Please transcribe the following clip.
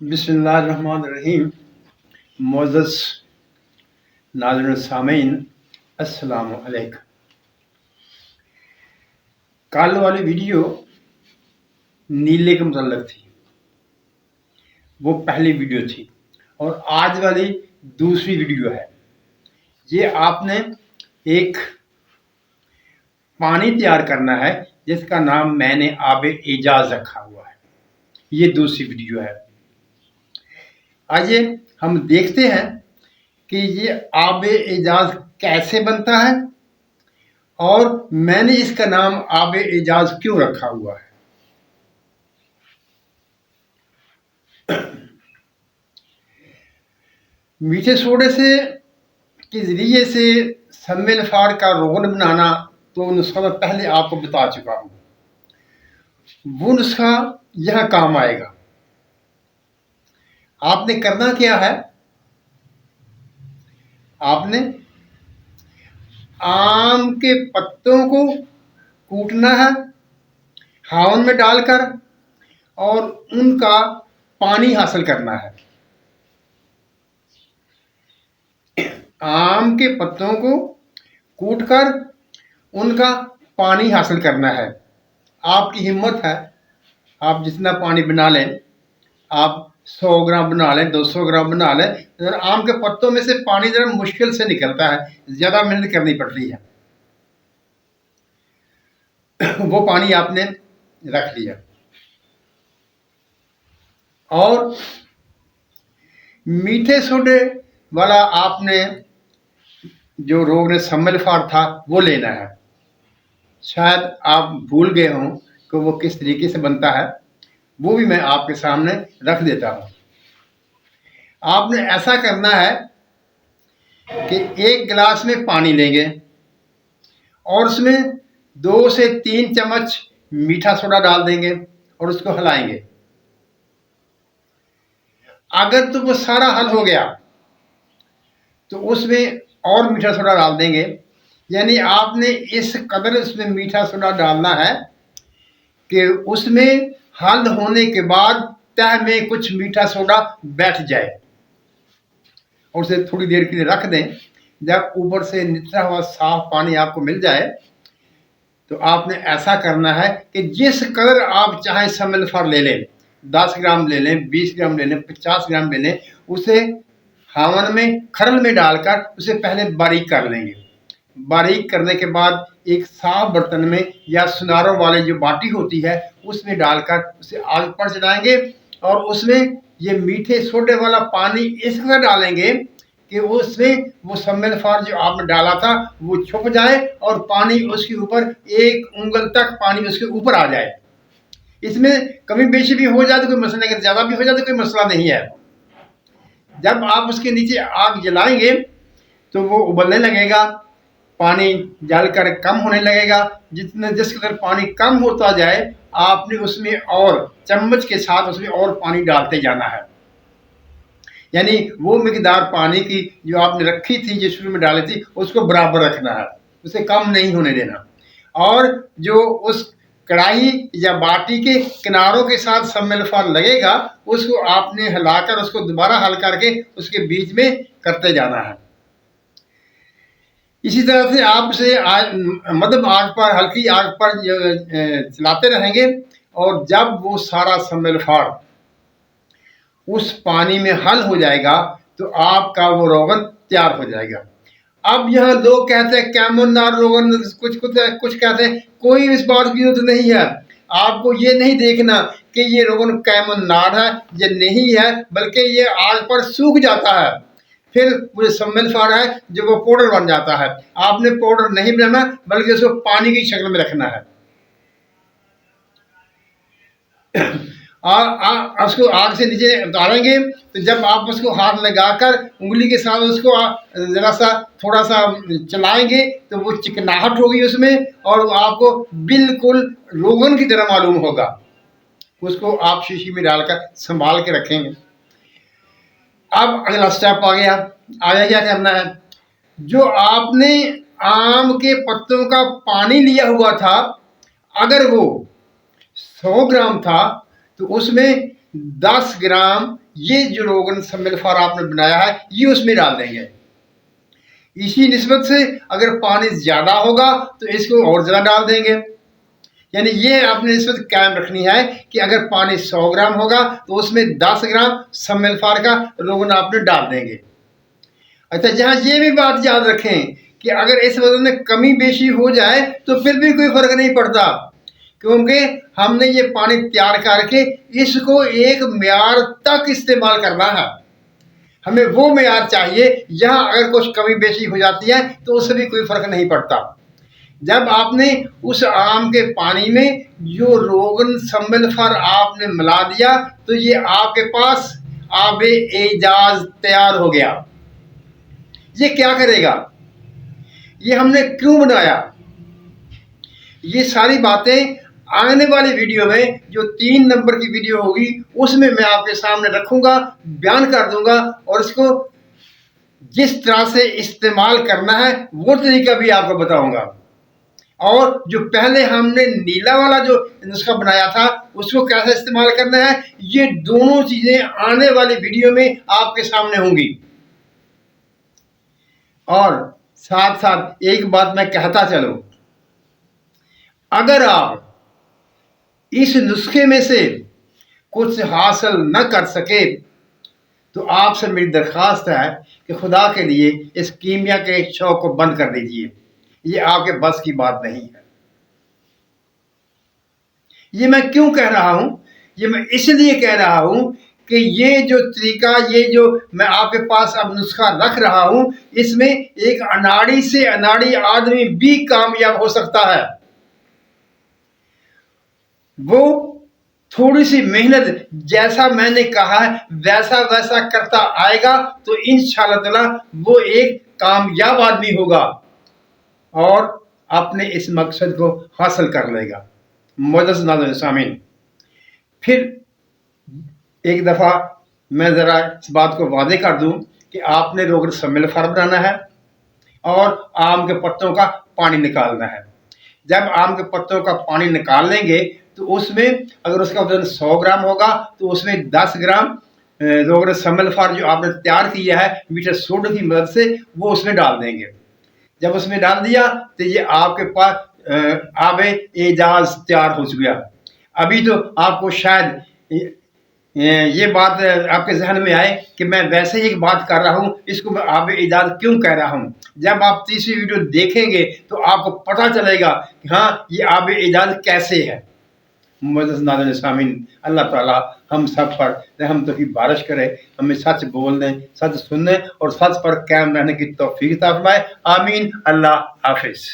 बिस्मिल्लाहिर्रहमानिर्रहीम। मोअज़्ज़ज़ नाज़रीन सामीन, अस्सलामु अलैकुम। कल वाली वीडियो नीले के मुतल्लिक़ थी, वो पहली वीडियो थी, और आज वाली दूसरी वीडियो है। ये आपने एक पानी तैयार करना है जिसका नाम मैंने आबे एजाज रखा हुआ है। ये दूसरी वीडियो है। आइए हम देखते हैं कि ये आबे एजाज कैसे बनता है और मैंने इसका नाम आबे एजाज क्यों रखा हुआ है। मीठे सोडे से के जरिए से सम्मिल फाड़ का रोगन बनाना तो नुस्खा मैं पहले आपको बता चुका हूँ। वो नुस्खा यह काम आएगा। आपने करना क्या है, आपने आम के पत्तों को कूटना है हावन में डालकर और उनका पानी हासिल करना है। आम के पत्तों को कूटकर उनका पानी हासिल करना है। आपकी हिम्मत है, आप जितना पानी बना लें, आप 100 ग्राम बना लें, 200 ग्राम बना लें। आम के पत्तों में से पानी जरा मुश्किल से निकलता है, ज़्यादा मेहनत करनी पड़ती है। वो पानी आपने रख लिया और मीठे सोडे वाला आपने जो रोग ने सम्मिल फाड़ था वो लेना है। शायद आप भूल गए हों कि वो किस तरीके से बनता है, वो भी मैं आपके सामने रख देता हूँ। आपने ऐसा करना है कि एक गिलास में पानी लेंगे और उसमें 2 से 3 चम्मच मीठा सोडा डाल देंगे और उसको हिलाएंगे। अगर तो वो सारा हल हो गया तो उसमें और मीठा सोडा डाल देंगे। यानी आपने इस कदर उसमें मीठा सोडा डालना है कि उसमें हल होने के बाद तह में कुछ मीठा सोडा बैठ जाए और उसे थोड़ी देर के लिए रख दें। जब ऊपर से निचला हुआ साफ पानी आपको मिल जाए तो आपने ऐसा करना है कि जिस कदर आप चाहे सम्मिल फाड़ ले लें, 10 ग्राम ले लें, 20 ग्राम ले लें, 50 ग्राम ले लें, उसे हावन में खरल में डालकर उसे पहले बारीक कर लेंगे। बारीक करने के बाद एक साफ बर्तन में या सुनारों वाले जो बाटी होती है उसमें डालकर उसे आग पर चढ़ाएंगे और उसमें ये मीठे सोडे वाला पानी इस कदर डालेंगे कि उसमें वो सम्मिल फाड़ जो आपने डाला था वो छुप जाए और पानी उसके ऊपर 1 उंगल तक पानी उसके ऊपर आ जाए। इसमें कमी बेशी भी हो जाए तो कोई मसला नहीं, ज़्यादा भी हो जाए तो कोई मसला नहीं है। जब आप उसके नीचे आग जलाएंगे तो वो उबलने लगेगा, पानी जलकर कम होने लगेगा। जिस कदर पानी कम होता जाए आपने उसमें और चम्मच के साथ उसमें और पानी डालते जाना है। यानी वो मिकदार पानी की जो आपने रखी थी, जो शुरू में डाली थी, उसको बराबर रखना है, उसे कम नहीं होने देना। और जो उस कढ़ाई या बाटी के किनारों के साथ सम्मिल फाड़ लगेगा उसको आपने हिलाकर उसको दोबारा हल करके उसके बीच में करते जाना है। इसी तरह से आप उसे मध्यम आग पर, हल्की आग पर चलाते रहेंगे और जब वो सारा सम्मिल फाड़ उस पानी में हल हो जाएगा तो आपका वो रोगन तैयार हो जाएगा। अब यहाँ लोग कहते हैं कैमोनार रोगन, कुछ कहते हैं, कोई इस बात की जरूरत नहीं है। आपको ये नहीं देखना कि ये रोगन कैमोनार है या नहीं है, बल्कि ये आग पर सूख जाता है, फिर वो सम्मिल फाड़ है जो वो पाउडर बन जाता है। आपने पाउडर नहीं बनाना बल्कि उसको पानी की शक्ल में रखना है। उसको आग से नीचे उतारेंगे तो जब आप उसको हाथ लगाकर उंगली के साथ उसको जरा सा थोड़ा सा चलाएंगे तो वो चिकनाहट होगी उसमें और आपको बिल्कुल रोगन की तरह मालूम होगा। उसको आप शीशी में डालकर संभाल के रखेंगे। अब अगला स्टेप आ गया। आगे क्या करना है, जो आपने आम के पत्तों का पानी लिया हुआ था, अगर वो 100 ग्राम था तो उसमें 10 ग्राम ये जो रोगन सम्मिलफार आपने बनाया है ये उसमें डाल देंगे। इसी निस्बत से अगर पानी ज़्यादा होगा तो इसको और ज़्यादा डाल देंगे। यानी ये आपने निस्बत कायम रखनी है कि अगर पानी 100 ग्राम होगा तो उसमें 10 ग्राम सम्मिलफार का रोगन आपने डाल देंगे। अच्छा, जहाँ ये भी बात याद रखें कि अगर इस वजन में कमी बेशी हो जाए तो फिर भी कोई फ़र्क नहीं पड़ता, क्योंकि हमने ये पानी तैयार करके इसको एक म्यार तक इस्तेमाल करना है। हमें वो म्यार चाहिए जहाँ अगर कुछ कमी बेशी हो जाती है तो उससे भी कोई फ़र्क नहीं पड़ता। जब आपने उस आम के पानी में जो रोगन सम्मिलफार आपने मिला दिया तो ये आपके पास आबे एजाज तैयार हो गया। ये क्या करेगा, ये हमने क्यों बनाया, ये सारी बातें आने वाली वीडियो में जो 3 नंबर की वीडियो होगी उसमें मैं आपके सामने रखूंगा, बयान कर दूंगा और इसको जिस तरह से इस्तेमाल करना है वो तरीका भी आपको बताऊंगा। और जो पहले हमने नीला वाला जो नुस्खा बनाया था उसको कैसे इस्तेमाल करना है, ये दोनों चीज़ें आने वाली वीडियो में आपके सामने होंगी। और साथ साथ एक बात मैं कहता चलूं, अगर आप इस नुस्खे में से कुछ हासिल न कर सके तो आपसे मेरी दरख्वास्त है कि खुदा के लिए इस कीमिया के शौक को बंद कर दीजिए। ये आपके बस की बात नहीं है। ये मैं क्यों कह रहा हूं, ये मैं इसलिए कह रहा हूं कि ये जो तरीका, ये जो मैं आपके पास अब नुस्खा रख रहा हूं, इसमें एक अनाड़ी से अनाड़ी आदमी भी कामयाब हो सकता है। वो थोड़ी सी मेहनत, जैसा मैंने कहा है वैसा वैसा करता आएगा तो इंशाअल्लाह ताला वो एक कामयाब आदमी होगा और अपने इस मकसद को हासिल कर लेगा। मुअज़्ज़ज़ नाज़रीन सामीन, फिर एक दफ़ा मैं ज़रा इस बात को वादे कर दूं कि आपने रोगन सम्मिलफार बनाना है और आम के पत्तों का पानी निकालना है। जब आम के पत्तों का पानी निकाल लेंगे तो उसमें अगर उसका वजन 100 ग्राम होगा तो उसमें 10 ग्राम रोगन सम्मिलफार जो आपने तैयार किया है मीठे सोडे की मदद से वो उसमें डाल देंगे। जब उसमें डाल दिया तो ये आपके पास आबे एजाज तैयार हो चुका। अभी तो आपको शायद ये बात आपके जहन में आए कि मैं वैसे ही एक बात कर रहा हूँ, इसको मैं आबे एजाज क्यों कह रहा हूँ। जब आप तीसरी वीडियो देखेंगे तो आपको पता चलेगा कि हाँ ये आबे एजाज कैसे है। मुअज़्ज़ज़ नाज़रीन सामीन, अल्लाह ताला हम सब पर रहमतों की बारिश करे, हमें सच बोलने, सच सुनने और सच पर कायम रहने की तौफीक अता फरमाए। आमीन। अल्लाह हाफिज़।